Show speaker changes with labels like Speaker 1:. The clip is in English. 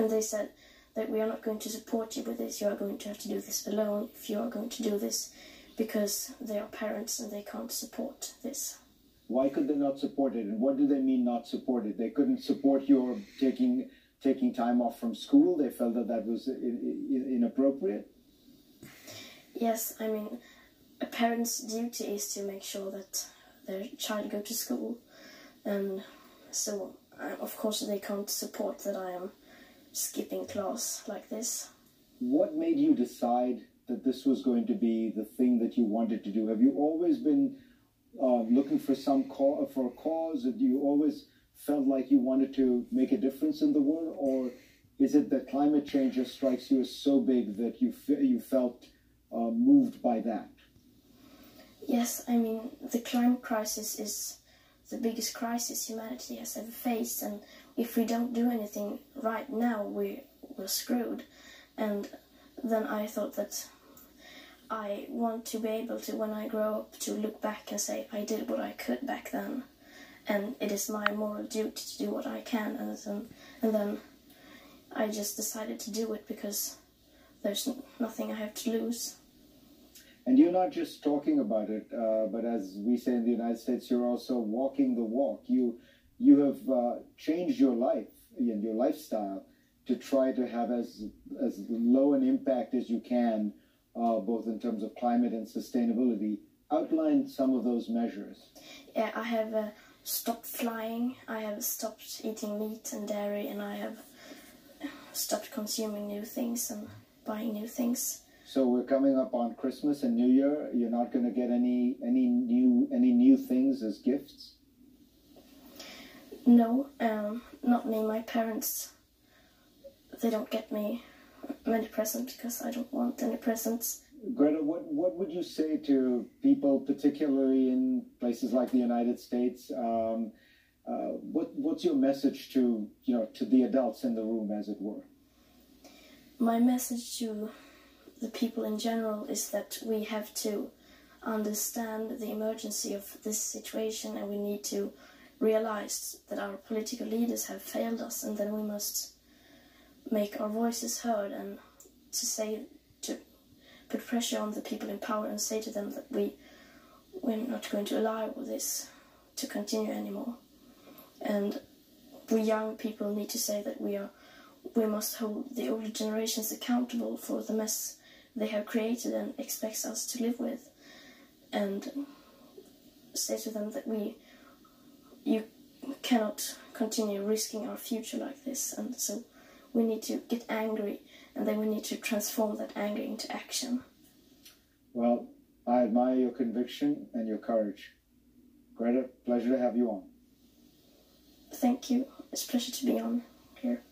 Speaker 1: and they said that we are not going to support you with this, you are going to have to do this alone if you are going to do this, because they are parents and they can't support this.
Speaker 2: Why could they not support it? And what do they mean not support it? They couldn't support your taking time off from school? They felt that that was inappropriate?
Speaker 1: Yes, I mean, a parent's duty is to make sure that their child go to school, and so of course they can't support that I am skipping class like this. What
Speaker 2: made you decide that this was going to be the thing that you wanted to do? Have you always been looking for for a cause? Have you always felt like you wanted to make a difference in the world, or is it that climate change just strikes you as so big that you felt moved by that?
Speaker 1: Yes, I mean, the climate crisis is the biggest crisis humanity has ever faced, and if we don't do anything right now, we're screwed. And then I thought that I want to be able to, when I grow up, to look back and say I did what I could back then, and it is my moral duty to do what I can, and then I just decided to do it because there's nothing I have to lose.
Speaker 2: And you're not just talking about it, but as we say in the United States, you're also walking the walk. You have changed your life and your lifestyle to try to have as low an impact as you can, both in terms of climate and sustainability. Outline some of those measures.
Speaker 1: Yeah, I have stopped flying, I have stopped eating meat and dairy, and I have stopped consuming new things and buying new things.
Speaker 2: So we're coming up on Christmas and New Year. You're not going to get any new things as gifts?
Speaker 1: No, not me. My parents, they don't get me many presents because I don't want any presents.
Speaker 2: Greta, what would you say to people, particularly in places like the United States? What's your message to the adults in the room, as it were?
Speaker 1: My message to the people in general is that we have to understand the emergency of this situation, and we need to realize that our political leaders have failed us, and then we must make our voices heard and to put pressure on the people in power and say to them that we're not going to allow this to continue anymore. And we young people need to say that we must hold the older generations accountable for the mess they have created and expects us to live with, and say to them that you cannot continue risking our future like this, and so we need to get angry, and then we need to transform that anger into action.
Speaker 2: Well, I admire your conviction and your courage. Greta, pleasure to have you on.
Speaker 1: Thank you. It's a pleasure to be on here.